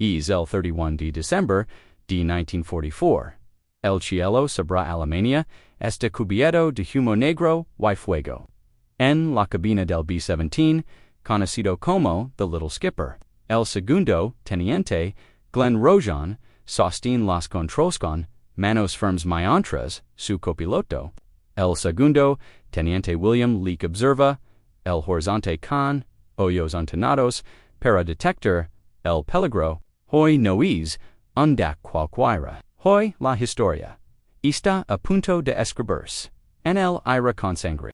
el 31 de diciembre de 1944. El cielo sobre Alemania está cubierto de humo negro y fuego. En la cabina del B-17, conocido como The Little Skipper, el segundo Teniente Glenn Rojohn sostiene las controles con manos firmes mientras su copiloto, el segundo Teniente William Leek observa el horizonte con ojos entrenados para detectar el peligro. Hoy no es un día cualquiera. Hoy la historia está a punto de escribirse en el aire con sangre.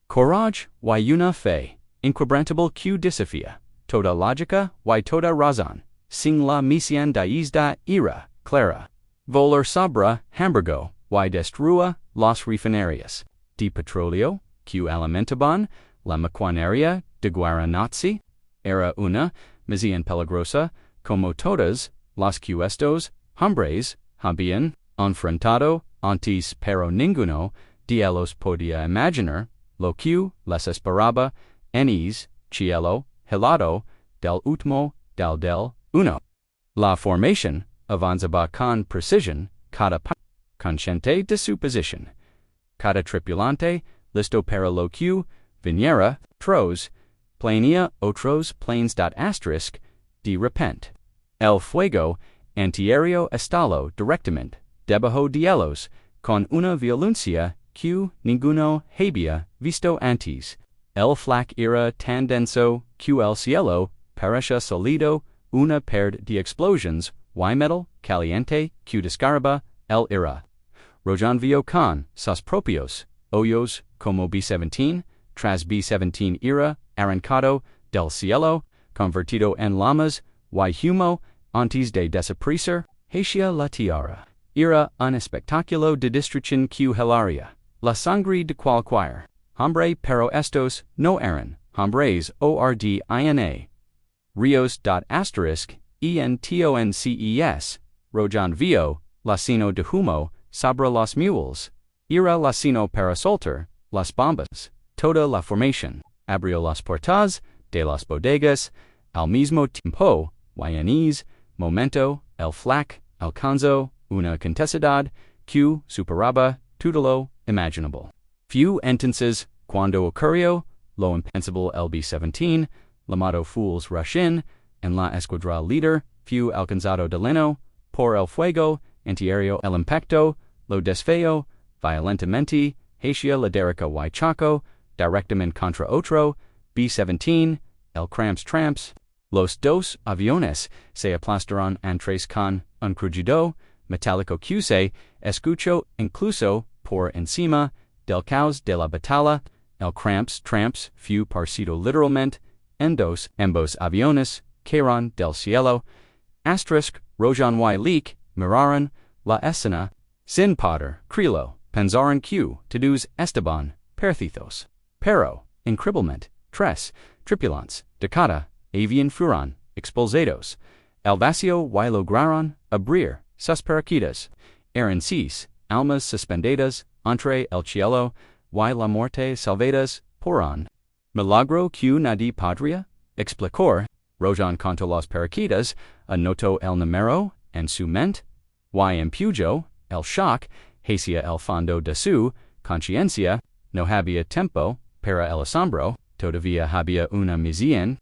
Courage y una fe inquebrantable que desafía toda lógica y toda razón, sin la misión de esta era clara. Volar sobre Hamburgo y destruir las refinerías de petróleo que alimentaban la maquinaria de guerra nazi. Era una misión peligrosa como todas las que estos hombres habían enfrentado antes, pero ninguno de ellos podía imaginar lo que les esperaba en ese cielo helado del último del uno. La formación avanzaba con precisión, cada consciente de su posición, cada tripulante listo para lo que viniera tras, planea otros planes de repente. El fuego antiaéreo estalló directamente debajo de ellos con una violencia que ninguno había visto antes. El flak era tan denso que el cielo parecía sólido, una pared de explosions y metal caliente que descargaba el aire. Rojohn vio con sus propios ojos como B-17 tras B-17 era arrancado del cielo, convertido en llamas y humo antes de desaparecer hacia la tierra. Era un espectáculo de destrucción que helaría la sangre de cualquier hombre, pero estos no eran hombres ordina. Rios.*entonces Rojohn vio lacino de humo sobre las mules. Era lacino para soltar las bombas. Toda la formación abrió las puertas de las bodegas al mismo tiempo y en ese momento el flak alcanzó una intensidad que superaba todo lo imaginable. Fue entonces cuando ocurrió lo impensable. El B-17, llamado Fools Rush In, en la escuadra líder, fue alcanzado de lleno por el fuego antiaéreo. El impacto lo desfeo violentamente hacia la derecha y chocó directamente contra otro B-17, el Tramps. Los dos aviones se aplastaron antes con un crujido metálico que se escuchó incluso por encima del caos de la batalla. El Tramps fue partido literalmente en dos. Ambos aviones cayeron del cielo. Rojohn y Leek miraron la escena sin poder creerlo. Pensaron que todos estaban perdidos. Pero, increíblemente, tres tripulantes de cada avión fueron expulsados al vacío y lograron abrir sus paracaídas. Eran 6 almas suspendidas entre el cielo y la muerte salvadas por un milagro que nadie podría explicar. Rojohn contó los paracaídas, anotó el número en su mente y empujó el shock hacia el fondo de su conciencia. No había tiempo para el asombro, todavía había una misión.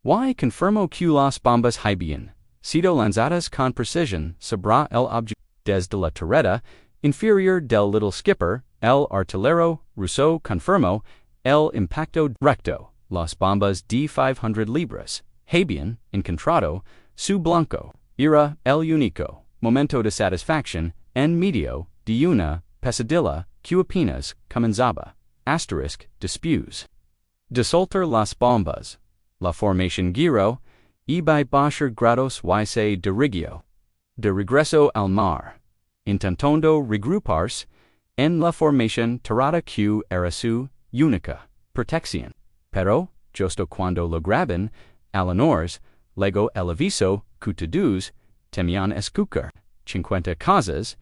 Y confirmó que las bombas habían sido lanzadas con precisión sobre el objeto. Desde la torreta inferior del Little Skipper, el artillero ruso confirmó el impacto directo. Las bombas de 500 libras habían encontrado su blanco. Era el único momento de satisfacción en medio de una pesadilla que apenas comenzaba. Después de soltar las bombas, la formación giró y by bajar grados y se dirigió de regreso al mar, intentando regruparse en la formación tirada que era su única protección. Pero, justo cuando lograban alinearse, llegó el aviso que todos temían escuchar. 50 casas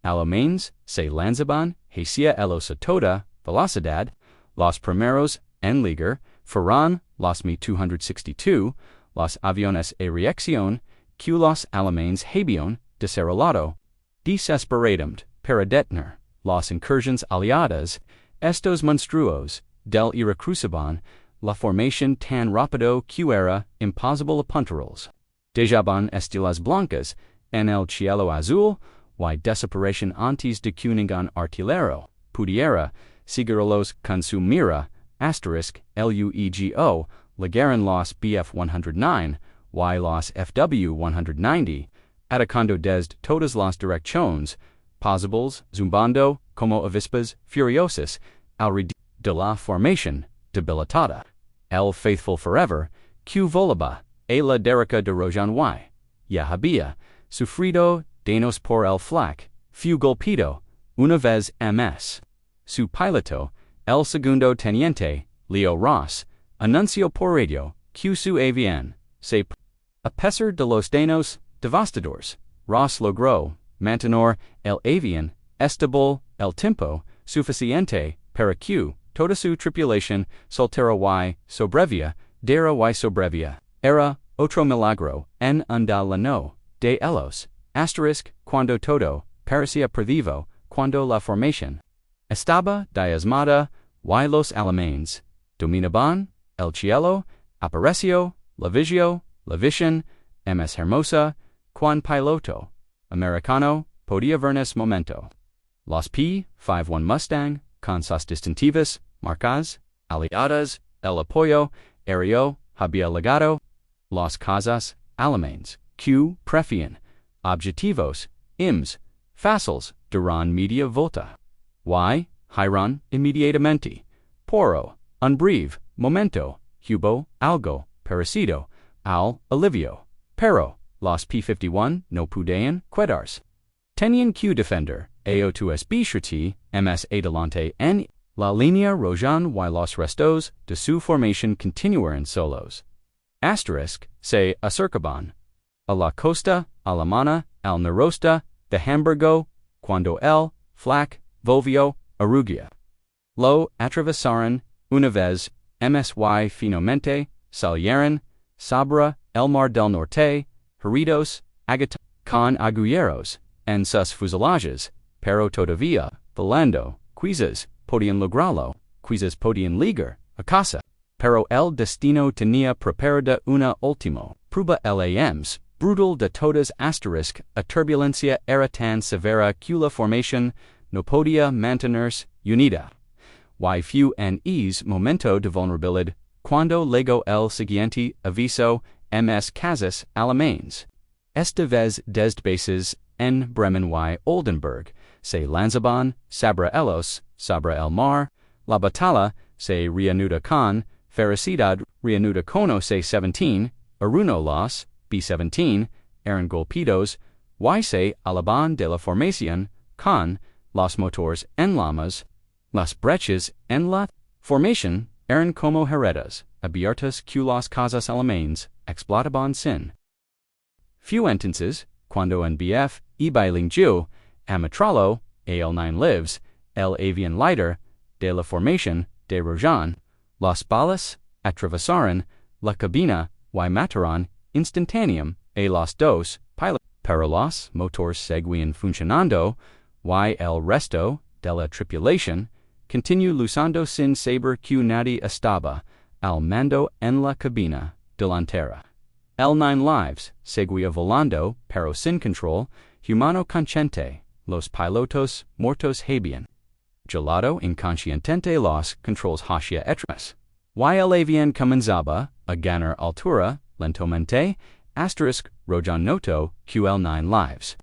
alemanes se lanzaban hacia ellos a toda velocidad. Los primeros en llegar fueron los Mi-262, los aviones a reacción Q los alemanes habion, desarrollado, desesperatum, para detener, las incursiones aliadas, estos monstruos, del irrecruciban, la formación tan rápido que era imposible apuntarlos. Dejaban estelas blancas en el cielo azul, y desaparición antes de que ningún artillero pudiera seguirlos con su mira, luego, llegaron los Bf-109, y los Fw-190, atacando desde todas las direcciones posibles, zumbando como avispas furiosas alrededor de la formación debilitada. El faithful forever, que volaba, a la derrica de Rojohn y ya había sufrido daños por el flak, fue golpeado una vez ms. Su piloto, el segundo teniente, Leo Ross, anunció por radio que su avión se a pesar de los daños devastadores, Ross logró mantener el avión estable el tiempo suficiente para que toda su tripulación soltera y sobrevivía, dera y sobrevivía. Era otro milagro en undalano de ellos, cuando todo parecía perdido, cuando la formación estaba diezmada, y los alemanes dominaban el cielo, apareció la visión, ms hermosa, quan piloto americano podía vernos momento. Los P-51 Mustang, con sus distintivas, marcas, aliadas, el apoyo aéreo había llegado, las casas alemanes, que prefieren objetivos, fáciles, duran media volta. Y, giran inmediatamente, poro, un breve momento, hubo algo parecido al alivio, pero los P-51 no pueden quedarse. Tenían que defender a2SB shirti, ms adelante en la línea Rojohn y los restos de su formación continuaron solos. Se acercaban a la costa alemana al noroeste de Hamburgo, cuando el flak volvió a Rugia. Lo atravesaron una vez, y finalmente salieron sobre el Mar del Norte, heridos, con agujeros en sus fuselajes, pero todavía volando, quizás podían lograrlo, quizás podían llegar a casa. Pero el destino tenía preparada una última prueba. LAMs, brutal de todas a turbulencia era tan severa que la formación no podía mantenerse unida. Y fue en ese momento de vulnerabilidad cuando llegó el siguiente aviso, ms casas alemanes. Esta vez desde bases en Bremen y Oldenburg, se lanzaban sobre el mar, la batalla se reanuda con ferocidad reanuda con C-17, uno los B-17 eran golpeados, y se alaban de la formación con los motores en llamas, las brechas en la formación eran como heredas abiertas que las casas alemanes explotaban sin. Few entonces, cuando en BF y Bailing Amatralo, AL9 lives, el avión líder de la formación de Rojohn, las balas atravesaron la cabina y mataron instantáneamente a los dos pilotos, pero los motores seguían funcionando y el resto de la tripulación continuó luchando sin saber que nadie estaba al mando en la cabina delantera. El 9 lives seguía volando, pero sin control humano consciente, los pilotos muertos habían gelado inconscientemente los controls hacia atrás. Y el avión comenzaba a ganar altura lentamente, Rojohn notó que el 9 lives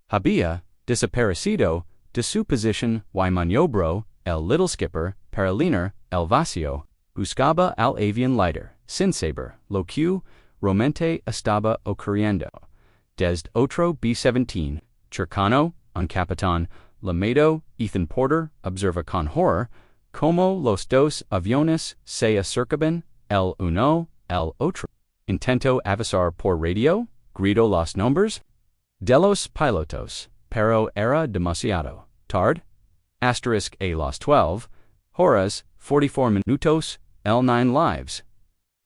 había desaparecido de su posición y maniobró el little skipper para llenar el vacío, buscaba al avión líder, sin saber lo que realmente estaba ocurriendo. Desde otro B-17, cercano, un capitán llamado Ethan Porter observa con horror como los dos aviones se acercaban el uno al otro. Intentó avisar por radio, gritó los nombres de los pilotos, pero era demasiado tarde. A las 12 horas 44 minutos, el 9 lives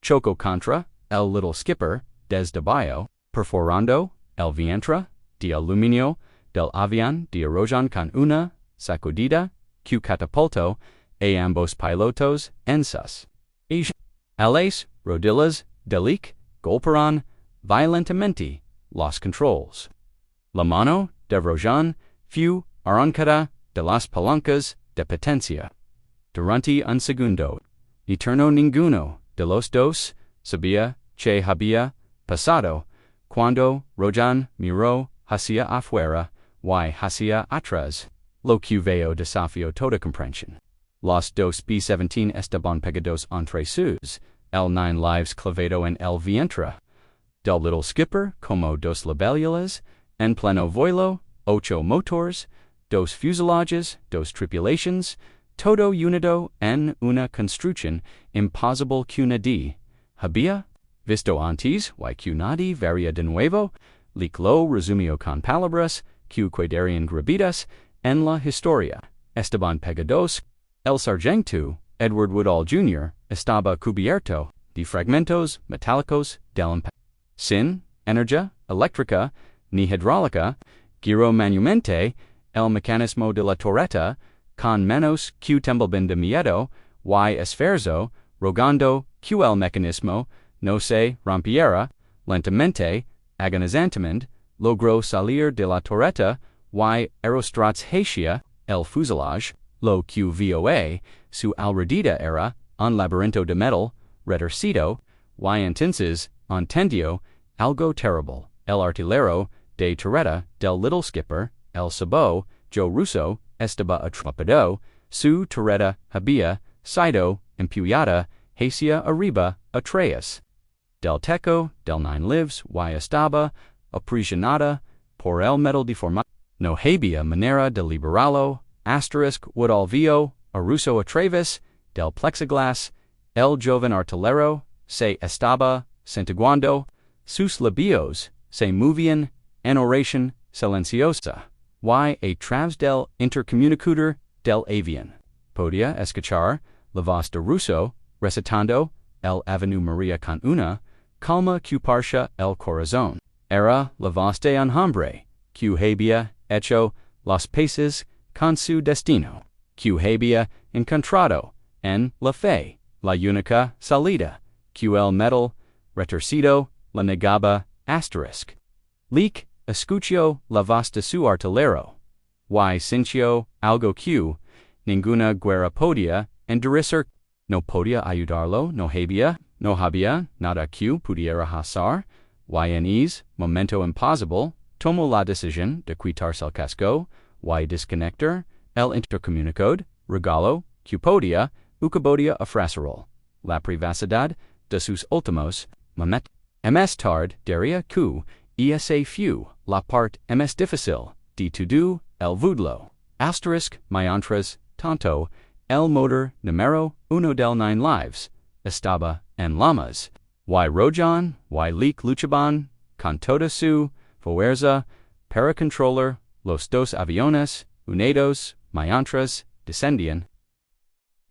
chocó contra el little skipper desde abajo, perforando el vientre de aluminio del avión de Rojohn con una sacudida que catapultó a ambos pilotos en sus alas rodillas del LIKE golpearon violentamente los controls. La mano de Rojohn fue arrancada de las palancas de potencia. Durante un segundo, eterno ninguno de los dos sabía que había pasado cuando Rojohn miró hacia afuera y hacia atrás, lo que veo desafió toda comprensión. Los dos B-17 estaban pegados entre sus, el 9 lives clavado en el vientre del little skipper como dos libélulas, en pleno vuelo, 8 motores, 2 fuselages, 2 tripulations, todo unido en una construcción imposible que nadie había visto antes y que nadie vería de nuevo. Leek lo resumió con palabras que quedarían grabadas en la historia. Estaban pegados. El sargento, Edward Woodall Jr., estaba cubierto de fragmentos metálicos del impacto. Sin energía eléctrica ni hidráulica, giró manualmente el mecanismo de la torreta con menos que temblaba de miedo y esfuerzo, rogando que el mecanismo no se rompiera. Lentamente, agonizantemente, logró salir de la torreta y aerostrats hacia el fuselage, lo que VOA, su alrededor era un laberinto de metal retorcido, y entonces entendió algo terrible. El artillero de torreta del little skipper, el sabó, Joe Russo, estaba atrapado, su torreta había sido empujada hacia arriba atrás del techo del 9 lives y estaba aprisionada por el metal deformado. No había manera de liberarlo. Woodall vio a Russo a través del plexiglas. El joven artillero se estaba santiguando. Sus labios se movían en oración silenciosa y a través del intercomunicador del avión podía escuchar la voz de Russo recitando el Avenue María con una calma que parcha el corazón. Era la voz de un hombre que había hecho las paces con su destino, que había encontrado en la fe la única salida, que el metal retorcido la negaba. Leek escuchó la voz de su artillero y sintió algo que ninguna guerra podía endurecer. No podía ayudarlo, no había nada que pudiera hacer, y en ese momento imposible tomó la decisión de quitarse el casco y desconectar el intercomunicador, regalo que podía ofrecer la privacidad de sus últimos momentos. Más tarde diría que esa fue la parte más difícil de todo el vuelo. Mientras tanto, el motor número 1 del 9 lives estaba en llamas, y Rojohn y Leek luchaban con toda su fuerza para controlar los dos aviones unidos mientras descendían.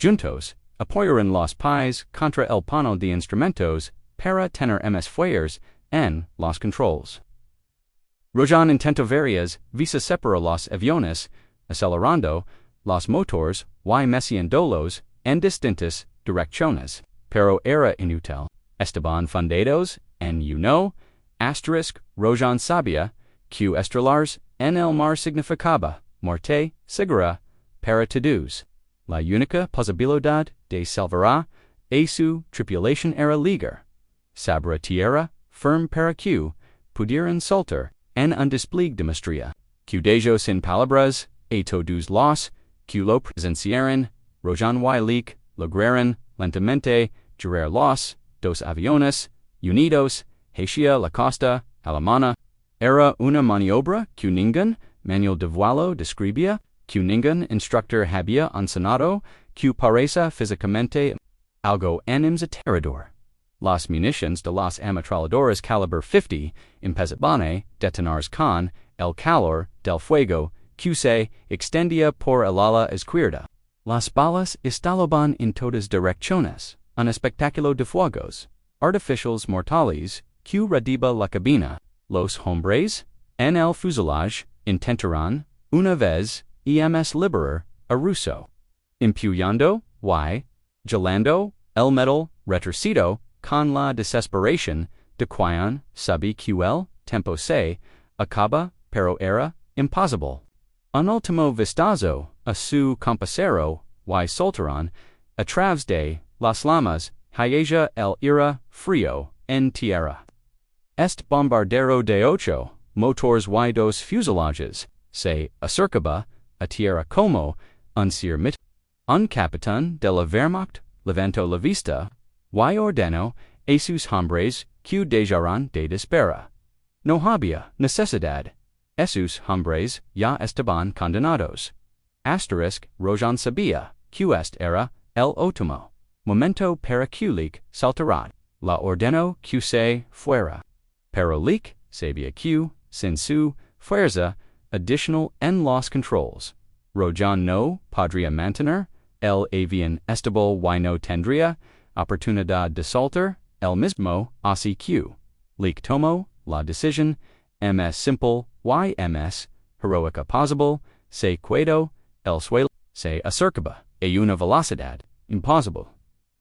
Juntos, apoyaron los pies contra el panel de instrumentos para tener más fuerzas en los controls. Rojohn intentó varias veces separar los aviones, acelerando los motores y meciéndolos en distintas direcciones, pero era inútil. Estaban fundidos en uno, Rojohn sabía que estrellarse en el mar significaba muerte segura para todos. La única posibilidad de salvar a su tripulación era llegar sobre tierra firme para que pudieran saltar en un despliegue de maestría. Que dejó sin palabras a todos los que lo presenciaron. Rojohn y Leek lograron lentamente girar los dos aviones unidos hacia la costa alemana. Era una maniobra que ningún manual de vuelo describía, que ningún instructor había enseñado, que parece físicamente algo aterrador. Las municiones de los ametralladores calibre 50 imposible detonar con el calor del fuego que se extendía por el ala izquierda. Las balas estallaban en todas direcciones, un espectáculo de fuegos artificiales mortales que radiba la cabina. los hombres en el fuselage intentaron una vez liberar a ruso, empujando y jalando el metal retorcido con la desesperación de quien sabe que el tiempo se acaba, pero era imposible. Un último vistazo a su compañero y soltaron a través de las llamas hacia el aire frío en tierra. Este bombardero de 8 motores y 2 fuselages se acercaba a tierra como un mit. Un capitán de la Wehrmacht levantó la vista y ordenó a sus hombres que dejaran de disparar. No había necesidad. Esos hombres ya estaban condenados. Rojohn sabía que este era el último momento para que Leek saltara. La ordenó que se fuera. Pero Leek sabía que, sin su fuerza adicional en los controls, Rojohn no podría mantener el avión estable y no tendría oportunidad de saltar el mismo, así que Leek tomó la decisión más simple y más heroica posible, se quedó el suelo, se acercaba a una velocidad imposible.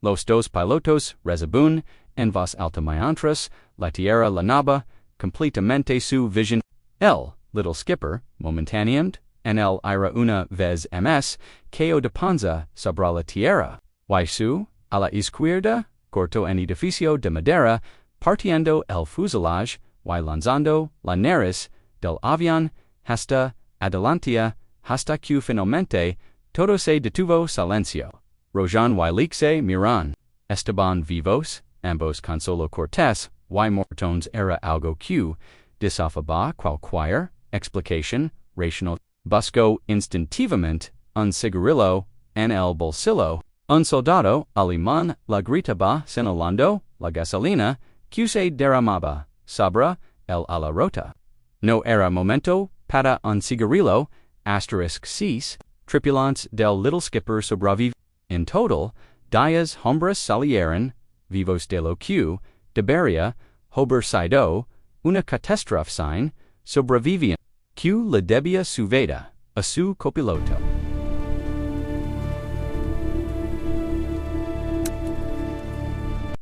Los dos pilotos recibieron en voz alta mientras la tierra lanaba completamente su visión. El little skipper, momentáneamente, en el aire una vez más, cayó de panza sobre la tierra, y su, a la izquierda, cortó un edificio de madera, partiendo el fuselage y lanzando la nariz del avión hasta adelante, hasta que finalmente todo se detuvo silencio. Rojohn y Leek se miran. Estaban vivos, ambos con solo cortes y mortones era algo que desafiaba cualquier explicación racional. Buscó instintivamente un cigarrillo en el bolsillo. Un soldado alemán le gritaba señalando la gasolina que se derramaba sobre el ala rota. No era momento para un cigarrillo, *6, tripulantes del Little Skipper sobrevivieron. En total, 10 hombres salieron vivos de lo que debería haber sido una catástrofe sin sobreviviente, que le debía su vida a su copiloto.